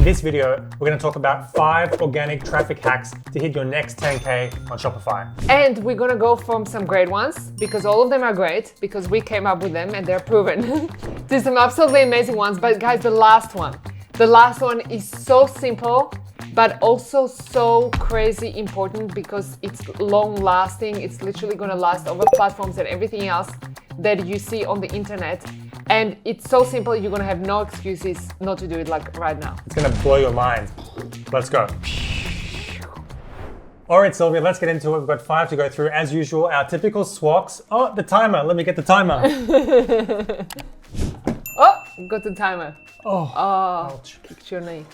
In this video, we're going to talk about 5 organic traffic hacks to hit your next 10K on Shopify. And we're going to go from some great ones, because all of them are great, because we came up with them and they're proven, to some absolutely amazing ones. But guys, the last one is so simple, but also so crazy important because it's long lasting. It's literally going to last over platforms and everything else that you see on the internet. And it's so simple, you're gonna have no excuses not to do it like right now. It's gonna blow your mind. Let's go. All right, Sylvia, let's get into it. We've got 5 to go through. As usual, our typical swaps. Oh, the timer. Let me get the timer. Oh, got the timer. Oh, ouch. Kicked your knee.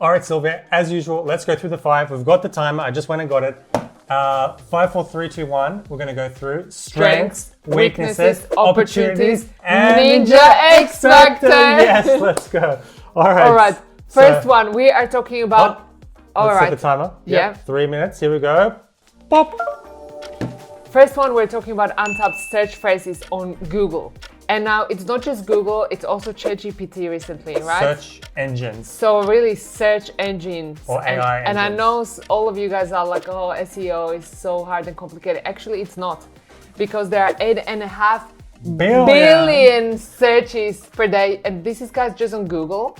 All right, Sylvia, as usual, let's go through the 5. We've got the timer. I just went and got it. 5, 4, 3, 2, 1. We're gonna go through strengths, weaknesses, opportunities, and Ninja X Factor. Yes, let's go. All right. First one, we are talking about. Let's set the timer. Yeah. Yep, 3 minutes. Here we go. Pop. First one, we're talking about untapped search phrases on Google. And now it's not just Google, it's also ChatGPT recently, right? Search engines. So really search engines. Or AI and I engines. know all of you guys are like, oh, SEO is so hard and complicated. Actually, it's not. Because there are 8.5 billion searches per day. And this is, guys, just on Google.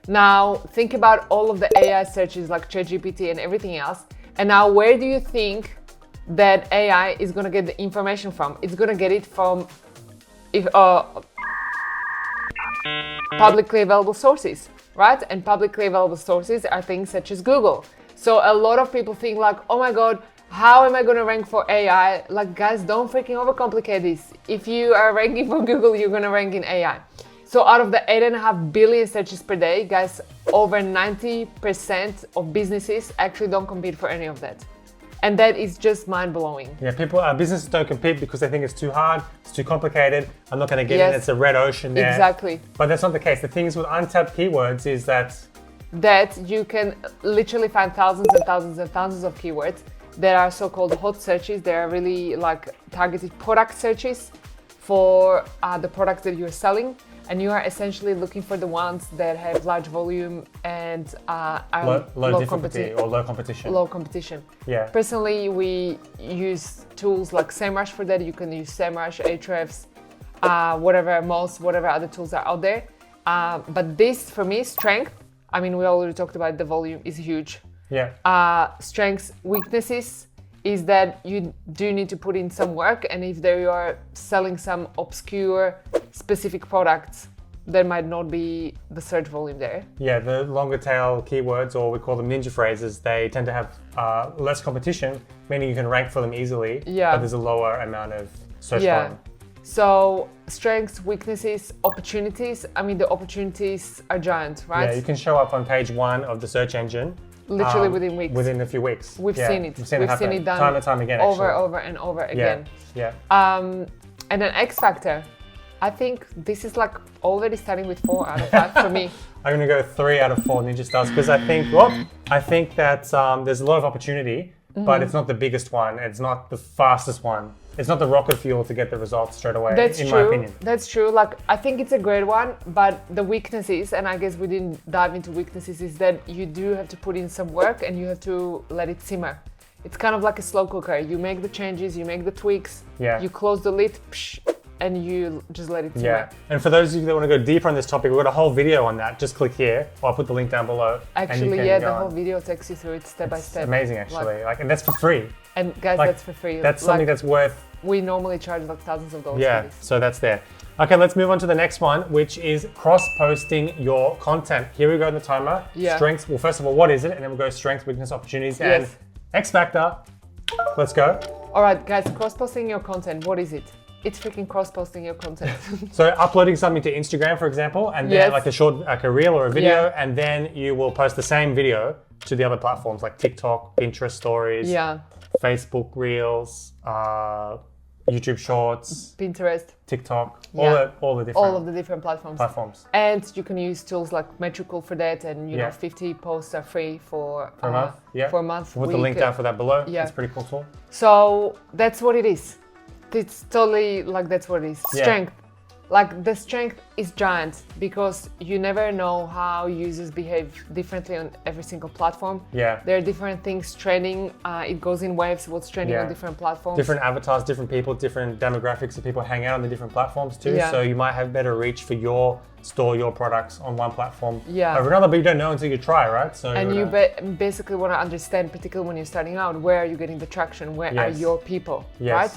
Now, think about all of the AI searches like ChatGPT and everything else. And now, where do you think that AI is going to get the information from? It's going to get it from publicly available sources, right? And publicly available sources are things such as Google. So a lot of people think like, oh my God, how am I going to rank for AI? Like, guys, don't freaking overcomplicate this. If you are ranking for Google, you're going to rank in AI. So out of the 8.5 billion searches per day, guys, over 90% of businesses actually don't compete for any of that. And that is just mind-blowing. Yeah, businesses don't compete because they think it's too hard, it's too complicated, I'm not going to get in, it's a red ocean there. Exactly. But that's not the case. The thing is with untapped keywords is that you can literally find thousands and thousands and thousands of keywords that are so-called hot searches. They are really like targeted product searches for the products that you're selling. And you are essentially looking for the ones that have large volume and are low difficulty or low competition. Low competition. Yeah. Personally, we use tools like Semrush for that. You can use Semrush, Ahrefs, whatever other tools are out there. But this, for me, strength. I mean, we already talked about the volume is huge. Yeah. Strengths, weaknesses is that you do need to put in some work, and if they are selling some obscure specific products, there might not be the search volume there. Yeah, the longer tail keywords, or we call them ninja phrases, they tend to have less competition, meaning you can rank for them easily, but there's a lower amount of search volume. So strengths, weaknesses, opportunities. I mean, the opportunities are giant, right? Yeah, you can show up on page 1 of the search engine. Literally within weeks. Within a few weeks. We've seen it. We've seen it done time and time again. Over and over again. Yeah. And then X Factor. I think this is like already starting with 4 out of 5 for me. I'm gonna go 3 out of 4 ninja stars because I think that there's a lot of opportunity, but it's not the biggest one. It's not the fastest one. It's not the rocket fuel to get the results straight away. That's in true. my opinion. That's true. Like, I think it's a great one, but the weaknesses, and I guess we didn't dive into weaknesses, is that you do have to put in some work and you have to let it simmer. It's kind of like a slow cooker. You make the changes, you make the tweaks, you close the lid, and you just let it simmer. Yeah, and for those of you that want to go deeper on this topic, we've got a whole video on that. Just click here, or I'll put the link down below. Actually, the whole video takes you through it step by step. Amazing, actually. And that's for free. And guys, that's for free. That's something that's worth. We normally charge like thousands of dollars for this. So that's there. Okay, let's move on to the next one, which is cross-posting your content. Here we go on the timer. Strengths. Well, first of all, what is it? And then we'll go strengths, weakness, opportunities, and X Factor. Let's go. All right, guys, cross-posting your content. What is it? It's freaking cross-posting your content. So uploading something to Instagram, for example, and then like a reel or a video, and then you will post the same video to the other platforms like TikTok, Pinterest stories, Facebook Reels, YouTube Shorts, Pinterest, TikTok, all of the different platforms. And you can use tools like Metricool for that, and 50 posts are free for a month. For a month. We'll put the link down for that below. It's a pretty cool tool. So that's what it is. It's totally like that's what it is. Strength. like the strength is giant because you never know how users behave differently on every single platform. Yeah. There are different things trending. It goes in waves, what's trending on different platforms. Different avatars, different people, different demographics of people hang out on the different platforms too. Yeah. So you might have better reach for your store, your products on one platform over another, but you don't know until you try, right? So and you basically want to understand, particularly when you're starting out, where are you getting the traction? Where are your people, right?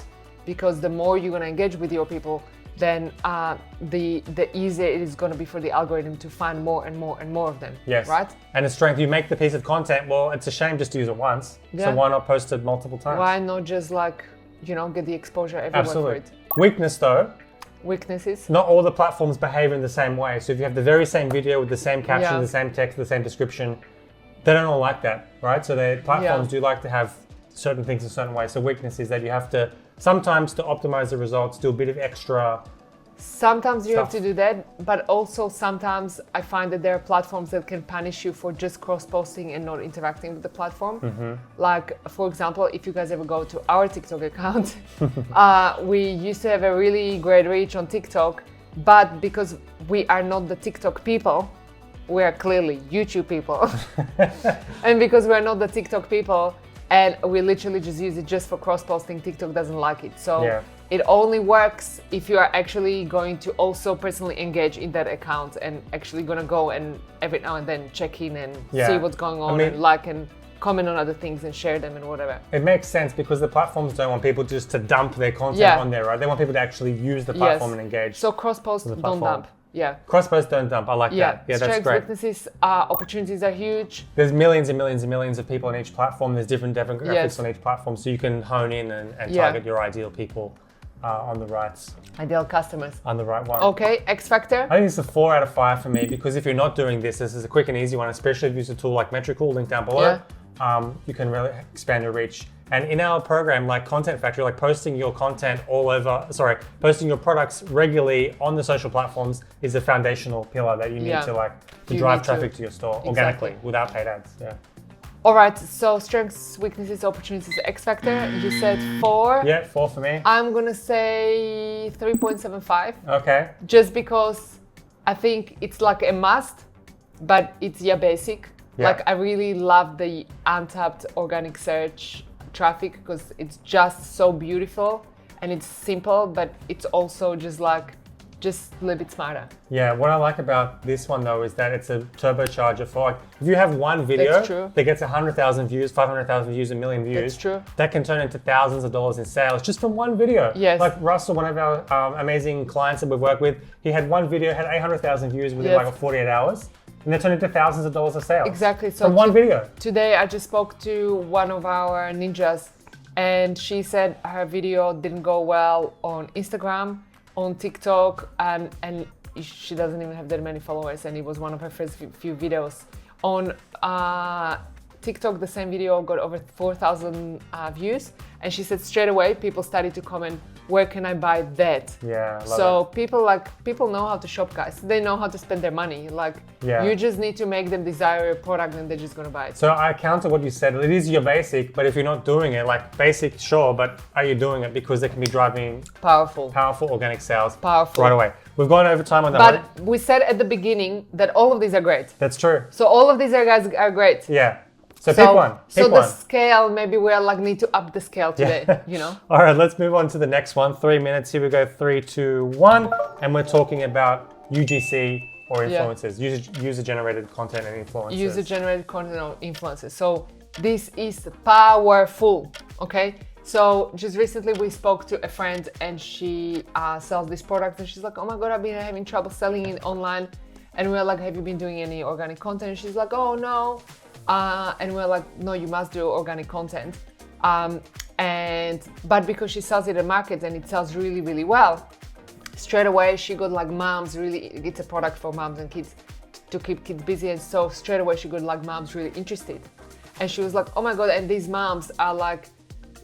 Because the more you're going to engage with your people, then the easier it is going to be for the algorithm to find more and more and more of them, right? And the strength, you make the piece of content, well, it's a shame just to use it once. So why not post it multiple times? Why not just like, get the exposure everywhere for it? Weakness though. Weaknesses. Not all the platforms behave in the same way. So if you have the very same video with the same caption, the same text, the same description, they don't all like that, right? So the platforms do like to have certain things a certain way. So weakness is that you have to, sometimes to optimize the results, do a bit of extra. Sometimes you have to do that, but also sometimes I find that there are platforms that can punish you for just cross-posting and not interacting with the platform. Like, for example, if you guys ever go to our TikTok account, we used to have a really great reach on TikTok, but because we are not the TikTok people, we are clearly YouTube people. And because we're not the TikTok people, and we literally just use it just for cross-posting, TikTok doesn't like it. So it only works if you are actually going to also personally engage in that account and actually gonna go and every now and then check in and see what's going on, and like and comment on other things and share them and whatever. It makes sense because the platforms don't want people just to dump their content on there, right? They want people to actually use the platform and engage. So cross-post, don't dump. Cross-post, don't dump. I like that. Yeah, that's great. Weaknesses, opportunities are huge. There's millions and millions and millions of people on each platform. There's different demographics on each platform, so you can hone in and target your ideal people on the right. Ideal customers. On the right one. Okay, X factor. I think it's a 4 out of 5 for me because if you're not doing this, this is a quick and easy one, especially if you use a tool like Metricool, link down below. You can really expand your reach. And in our program, like Content Factory, like posting your content posting your products regularly on the social platforms is a foundational pillar that you need to drive traffic to your store organically without paid ads. All right, so strengths, weaknesses, opportunities, X factor. You said 4. Yeah, 4 for me. I'm gonna say 3.75. Okay. Just because I think it's like a must, but it's basic. Like I really love the Untapped organic search traffic because it's just so beautiful and it's simple, but it's also just a little bit smarter. Yeah, what I like about this one though is that it's a turbocharger for like, if you have one video that gets 100,000 views, 500,000 views, 1 million views, that can turn into thousands of dollars in sales just from one video. Like Russell, one of our amazing clients that we've worked with, he had one video, had 800,000 views within like 48 hours. And they turn into thousands of dollars of sales. Exactly. So from one video. Today I just spoke to one of our ninjas and she said her video didn't go well on Instagram, on TikTok, and she doesn't even have that many followers, and it was one of her first few videos. On TikTok, the same video got over 4,000 views, and she said straight away people started to comment, where can I buy that? Yeah, I love it. People know how to shop, guys. They know how to spend their money. You just need to make them desire your product and they're just gonna buy it. So I counter what you said. It is your basic, but if you're not doing it, like basic, sure, but are you doing it? Because they can be driving powerful organic sales right away. We've gone over time on that one. But we said at the beginning that all of these are great. That's true. So all of these guys are great. Yeah. So pick one. The scale, maybe we need to up the scale today, All right, let's move on to the next one. 3 minutes. Here we go. 3, 2, 1. And we're talking about UGC or influencers, user-generated content and influencers. User-generated content or influencers. So this is powerful, okay? So just recently we spoke to a friend and she sells this product and she's like, oh my God, I've been having trouble selling it online. And we're like, have you been doing any organic content? And she's like, oh no. And we're like, no, you must do organic content. But because she sells it at markets and it sells really, really well, straight away she got moms really, it's a product for moms and kids to keep kids busy. And so straight away she got moms really interested. And she was like, oh my God, and these moms are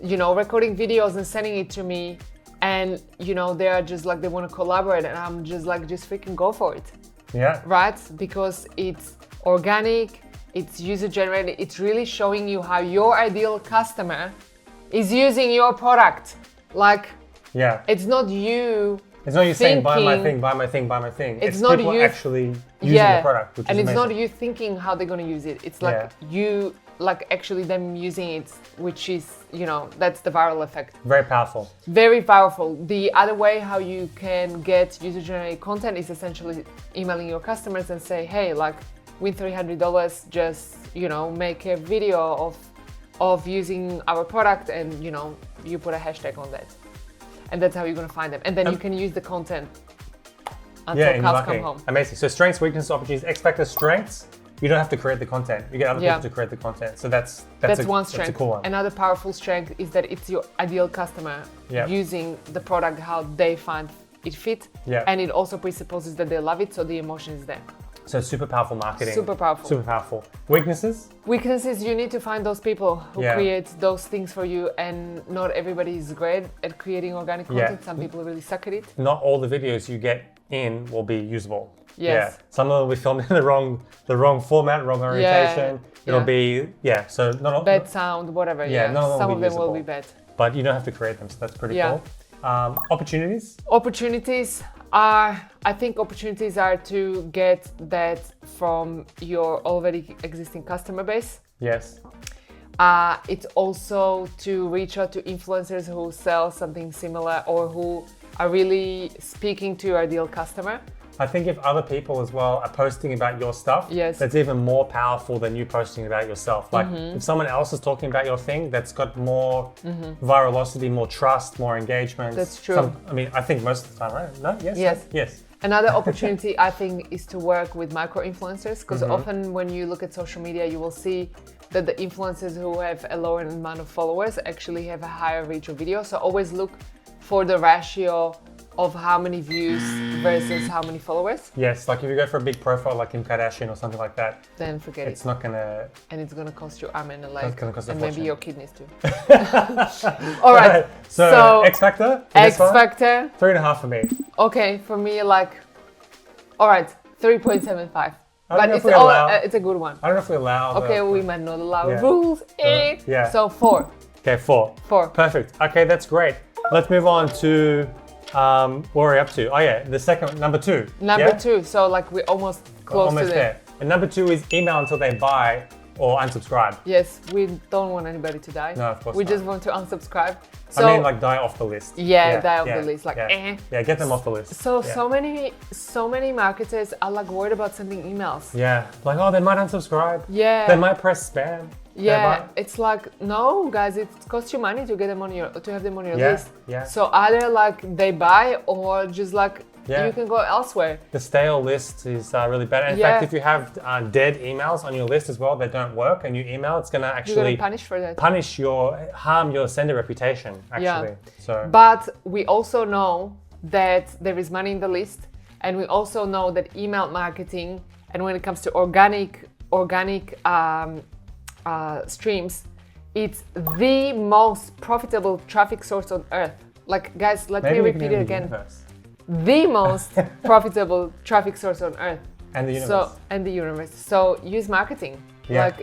recording videos and sending it to me. And, they are just they want to collaborate. And I'm just just freaking go for it. Yeah. Right? Because it's organic, it's user-generated, it's really showing you how your ideal customer is using your product. It's not you It's not you saying buy my thing, buy my thing, buy my thing. It's not people actually using the product, which is amazing. And it's not you thinking how they're going to use it. It's like you, like actually them using it, which is, you know, that's the viral effect. Very powerful. Very powerful. The other way how you can get user-generated content is essentially emailing your customers and say, hey, like win $300, just, you know, make a video of using our product and, you know, you put a hashtag on that. And that's how you're going to find them. And then you can use the content until cows come home. Amazing. So strengths, weaknesses, opportunities, X factor, strengths. You don't have to create the content. You get other people to create the content. So that's one strength. That's a cool one. Another powerful strength is that it's your ideal customer using the product how they find it fit. Yeah. And it also presupposes that they love it, so the emotion is there. So super powerful marketing. Super powerful. Super powerful. Weaknesses? Weaknesses, you need to find those people who create those things for you, and not everybody is great at creating organic content. Some people really suck at it. Not all the videos you get in will be usable. Yes. Yeah. Some of them will be filmed in the wrong format, wrong orientation. It'll be, so not all. Bad sound, whatever. Some of them will be bad. But you don't have to create them, so that's pretty cool. Opportunities? Opportunities are to get that from your already existing customer base. Yes. It's also to reach out to influencers who sell something similar or who are really speaking to your ideal customer. I think if other people as well are posting about your stuff, that's even more powerful than you posting about yourself. Like if someone else is talking about your thing, that's got more virality, more trust, more engagement. That's true. I think most of the time, right? No? Yes. Another opportunity I think is to work with micro-influencers, because often when you look at social media, you will see that the influencers who have a lower amount of followers actually have a higher reach of video. So always look for the ratio of how many views versus how many followers. Yes, like if you go for a big profile like Kim Kardashian or something like that, then forget it. It's not gonna... And it's gonna cost you arm and a leg. It's gonna cost and maybe your kidneys too. All right. So X Factor? X Factor. 3.5 for me. Okay, for me all right, 3.75. But it's a good one. I don't know if we allow we might not allow rules. So 4. Okay, 4. 4. Perfect. Okay, that's great. Let's move on to what are we up to? Oh yeah, the second, number 2. Number 2, so we're almost close to there. And number 2 is email until they buy or unsubscribe. Yes, we don't want anybody to die. No, of course we not. just want to unsubscribe. So, I mean die off the list. Die off the list. Yeah, get them off the list. So many marketers are worried about sending emails. Yeah, they might unsubscribe. Yeah. They might press spam. Yeah, it's no, guys, it costs you money to get them to have them on your list. Yeah. So either they buy or just you can go elsewhere. The stale list is really bad. In fact, if you have dead emails on your list as well that don't work and you email, it's gonna actually harm your sender reputation. Actually. So. But we also know that there is money in the list, and we also know that email marketing, and when it comes to organic streams, it's the most profitable traffic source on earth. Guys, let me repeat it again. The most profitable traffic source on earth. And the universe. So use marketing.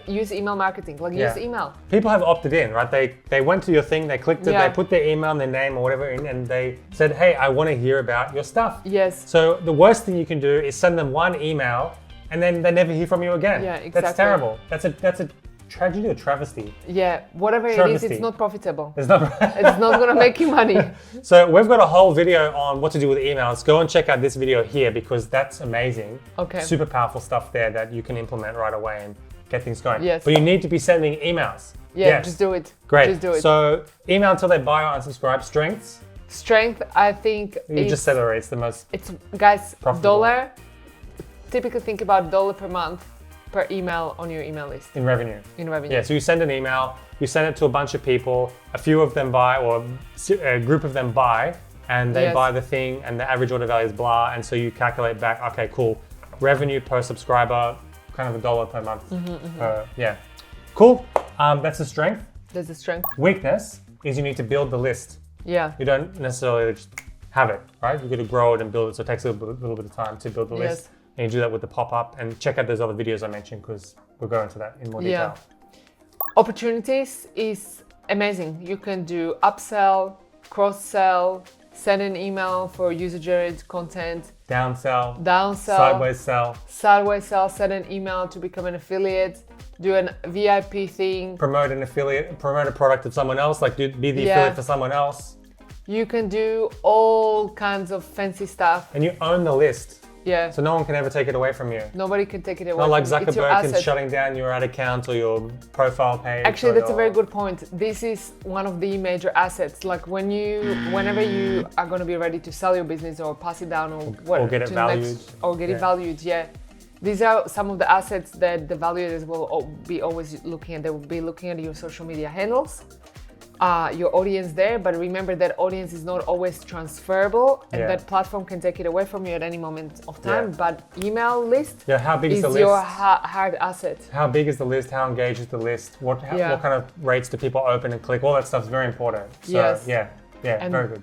Use email marketing. Use email. People have opted in, right? They went to your thing, they clicked it, they put their email and their name or whatever in, and they said, hey, I want to hear about your stuff. Yes. So the worst thing you can do is send them one email and then they never hear from you again. Yeah, exactly. That's terrible. That's a tragedy or travesty? Yeah, whatever it is, it's not profitable. It's not going to make you money. So we've got a whole video on what to do with emails. Go and check out this video here because that's amazing. Okay. Super powerful stuff there that you can implement right away and get things going. Yes. But you need to be sending emails. Yeah, just do it. Great. Just do it. So email until they buy or unsubscribe. Strengths? Strength, I think you just said already, it's the most guys, profitable. $1, typically think about $1 per month per email on your email list. In revenue. Yeah, so you send an email, you send it to a bunch of people, a few of them buy or a group of them buy, and they buy the thing and the average order value is blah, and so you calculate back, okay, cool, revenue per subscriber, kind of $1 per month. Cool, that's the strength. That's the strength. Weakness is you need to build the list. Yeah. You don't necessarily just have it, right? You've got to grow it and build it, so it takes a little bit of time to build the list. And you do that with the pop-up, and check out those other videos I mentioned because we'll go into that in more detail. Opportunities is amazing. You can do upsell, cross-sell, send an email for user-generated content, downsell, sideways sell, send an email to become an affiliate, do a VIP thing, promote an affiliate, promote a product to someone else, like be the affiliate for someone else. You can do all kinds of fancy stuff. And you own the list. Yeah. So no one can ever take it away from you. Nobody can take it away Not like from you. Zuckerberg can shutting down your ad account or your profile page. Actually, that's a very good point. This is one of the major assets. Like whenever you are going to be ready to sell your business or pass it down or get it valued. It valued, These are some of the assets that the valuers will be always looking at. They will be looking at your social media handles, your audience there, but remember that audience is not always transferable and that platform can take it away from you at any moment of time, but email list how big is the list? Your hard asset. How big is the list? How engaged is the list? What kind of rates do people open and click? All that stuff is very important. So, and very good.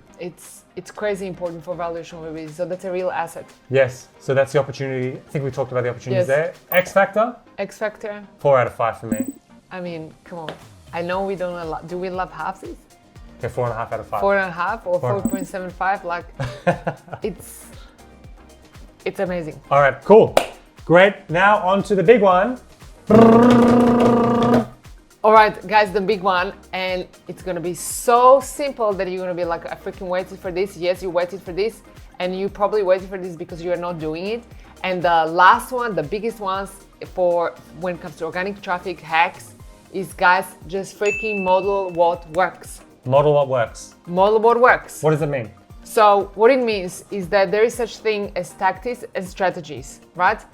It's crazy important for valuation reviews, so that's a real asset. Yes, so that's the opportunity. I think we talked about the opportunities there. X Factor? 4 out of 5 for me. I mean, come on. I know we don't do we love halfsies? Okay, 4.5 out of 5. 4.5 or 4.75, like it's amazing. All right, cool. Great. Now on to the big one. All right, guys, the big one, and it's gonna be so simple that you're gonna be like, I freaking waited for this. Yes, you waited for this, and you probably waited for this because you are not doing it. And the last one, the biggest ones for when it comes to organic traffic hacks is, guys, just freaking model what works. Model what works. Model what works. What does it mean? So what it means is that there is such thing as tactics and strategies, right?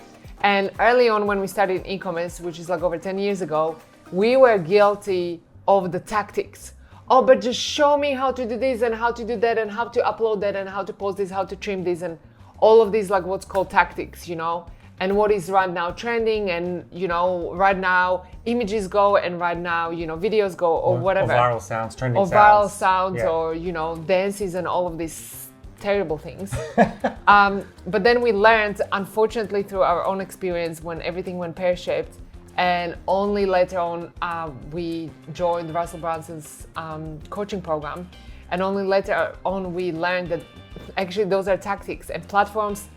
And early on when we started e-commerce, which is like over 10 years ago, we were guilty of the tactics. Oh, but just show me how to do this and how to do that and how to upload that and how to post this, how to trim this, and all of these, like what's called tactics, and what is right now trending, and right now images go, and right now videos go, or whatever, or viral sounds, trending sounds, viral sounds, or dances and all of these terrible things. But then we learned, unfortunately, through our own experience, when everything went pear-shaped, and only later on we joined Russell Brunson's coaching program, and only later on we learned that actually those are tactics, and platforms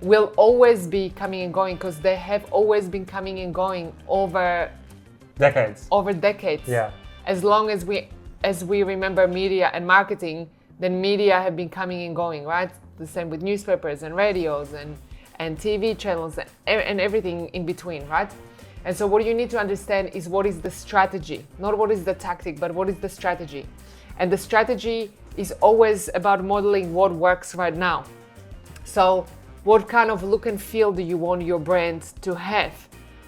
will always be coming and going because they have always been coming and going over decades. Yeah. As long as we remember media and marketing, then media have been coming and going, right? The same with newspapers and radios and TV channels and everything in between, right? And so what you need to understand is what is the strategy, not what is the tactic, but what is the strategy. And the strategy is always about modeling what works right now. So what kind of look and feel do you want your brand to have?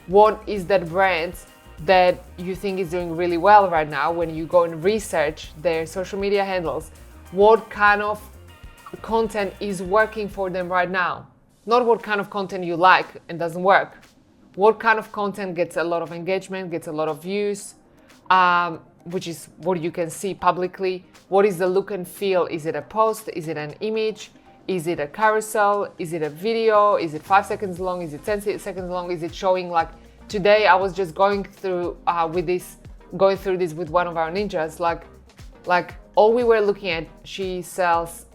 What is that brand that you think is doing really well right now when you go and research their social media handles? What kind of content is working for them right now? Not what kind of content you like and doesn't work. What kind of content gets a lot of engagement, gets a lot of views, which is what you can see publicly. What is the look and feel? Is it a post? Is it an image? Is it a carousel? Is it a video? Is it 5 seconds long? Is it 10 seconds long? Is it showing, like today I was just going through this with one of our ninjas, like all we were looking at, she sells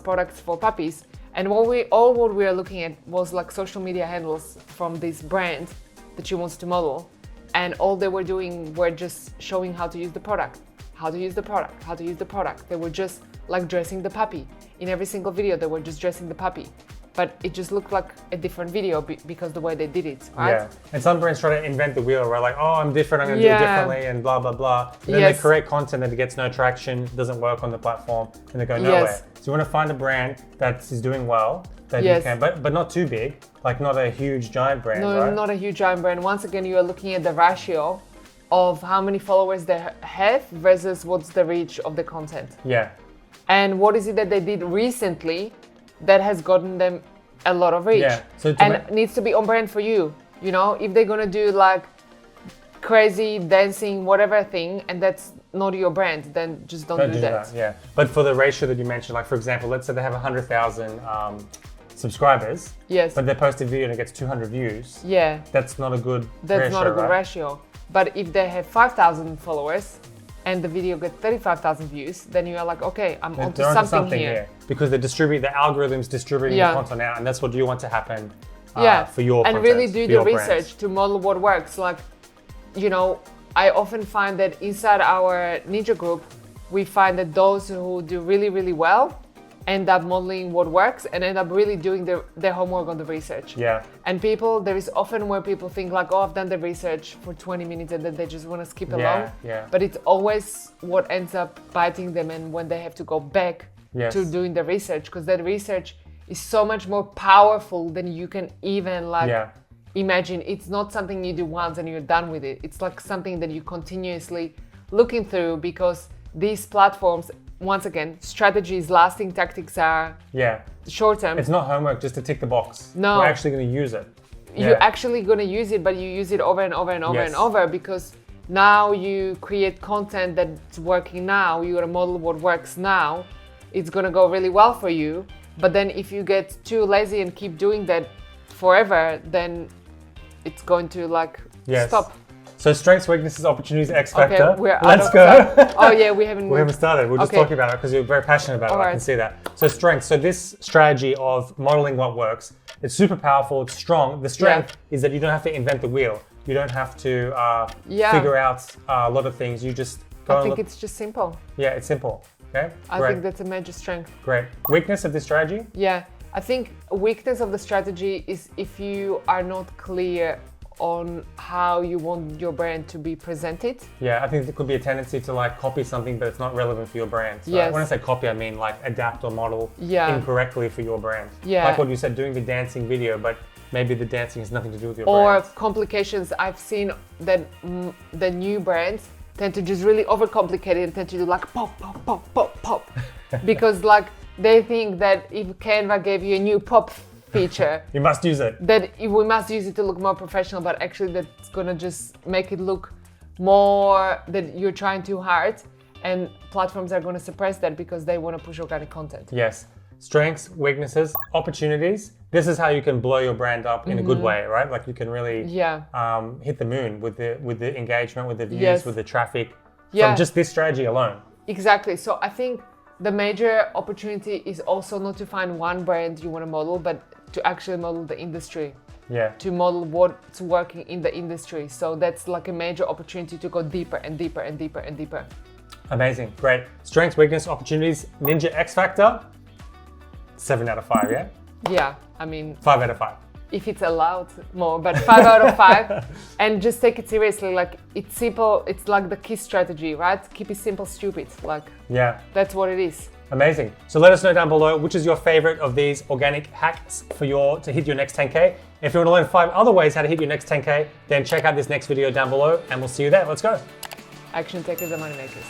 products for puppies, and what we were looking at was like social media handles from this brand that she wants to model, and all they were doing were just showing how to use the product. They were just like dressing the puppy. In every single video, they were just dressing the puppy. But it just looked like a different video because the way they did it, right? Yeah, and some brands try to invent the wheel, right? Like, oh, I'm different, I'm gonna do it differently, and blah, blah, blah. And then they create content that gets no traction, doesn't work on the platform, and they go nowhere. So you wanna find a brand that is doing well, that you can, but not too big, like not a huge giant brand, right? Not a huge giant brand. Once again, you are looking at the ratio of how many followers they have versus what's the reach of the content. Yeah. And what is it that they did recently that has gotten them a lot of reach? Yeah. So it needs to be on brand for you. If they're gonna do like crazy dancing, whatever thing, and that's not your brand, then just don't do that. Yeah. But for the ratio that you mentioned, like for example, let's say they have 100,000 subscribers. Yes. But they post a video and it gets 200 views. Yeah. That's not a good ratio. But if they have 5,000 followers and the video gets 35,000 views, then you are like, okay, I'm onto something here. Because the algorithm's distributing the content out, and that's what you want to happen for your and content, really do the research brands. to model what works. Like, you know, I often find that inside our Ninja group, we find that those who do really, really well end up modeling what works and end up really doing their homework on the research. Yeah. And there is often where people think like, oh, I've done the research for 20 minutes and then they just want to skip along. Yeah. But it's always what ends up biting them, and when they have to go back to doing the research, because that research is so much more powerful than you can even imagine. It's not something you do once and you're done with it. It's like something that you continuously looking through, because these platforms, once again, strategies, lasting tactics are short term. It's not homework just to tick the box. No. We're actually going to use it. You're actually going to use it, but you use it over and over and over and over, because now you create content that's working now. You're going to model what works now. It's going to go really well for you. But then if you get too lazy and keep doing that forever, then it's going to stop. So strengths, weaknesses, opportunities, X factor. Okay, Let's go. Oh yeah, we haven't started. We're just talking about it because you're very passionate about it. I can see that. So strengths. So this strategy of modeling what works, it's super powerful. It's strong. The strength is that you don't have to invent the wheel. You don't have to figure out a lot of things. You just go. I think it's just simple. Yeah, it's simple. Okay. I think that's a major strength. Great. Weakness of this strategy? Yeah, I think a weakness of the strategy is if you are not clear on how you want your brand to be presented. Yeah, I think there could be a tendency to copy something, but it's not relevant for your brand. So when I say copy, I mean adapt or model incorrectly for your brand. Yeah. Like what you said, doing the dancing video, but maybe the dancing has nothing to do with your brand. brand. Or complications. I've seen that the new brands tend to just really overcomplicate it and tend to do pop, pop, pop, pop, pop. Because they think that if Canva gave you a new pop feature, you must use it. That we must use it to look more professional, but actually that's gonna just make it look more that you're trying too hard, and platforms are gonna suppress that because they want to push organic content. Yes. Strengths, weaknesses, opportunities. This is how you can blow your brand up in a good way, right? Like you can really hit the moon with the engagement, with the views, with the traffic from just this strategy alone. Exactly. So I think the major opportunity is also not to find one brand you want to model, but to actually model the industry. Yeah. To model what's working in the industry. So that's a major opportunity to go deeper and deeper and deeper and deeper. Amazing. Great. Strengths, weakness, opportunities. Ninja X Factor. 7 out of 5, yeah? Yeah. I mean, 5 out of 5. If it's allowed more, but 5 out of 5. And just take it seriously. It's simple. It's like the KISS strategy, right? Keep it simple, stupid. That's what it is. Amazing. So let us know down below which is your favorite of these organic hacks to hit your next 10K. If you want to learn 5 other ways how to hit your next 10K, then check out this next video down below and we'll see you there. Let's go. Action takers are money makers.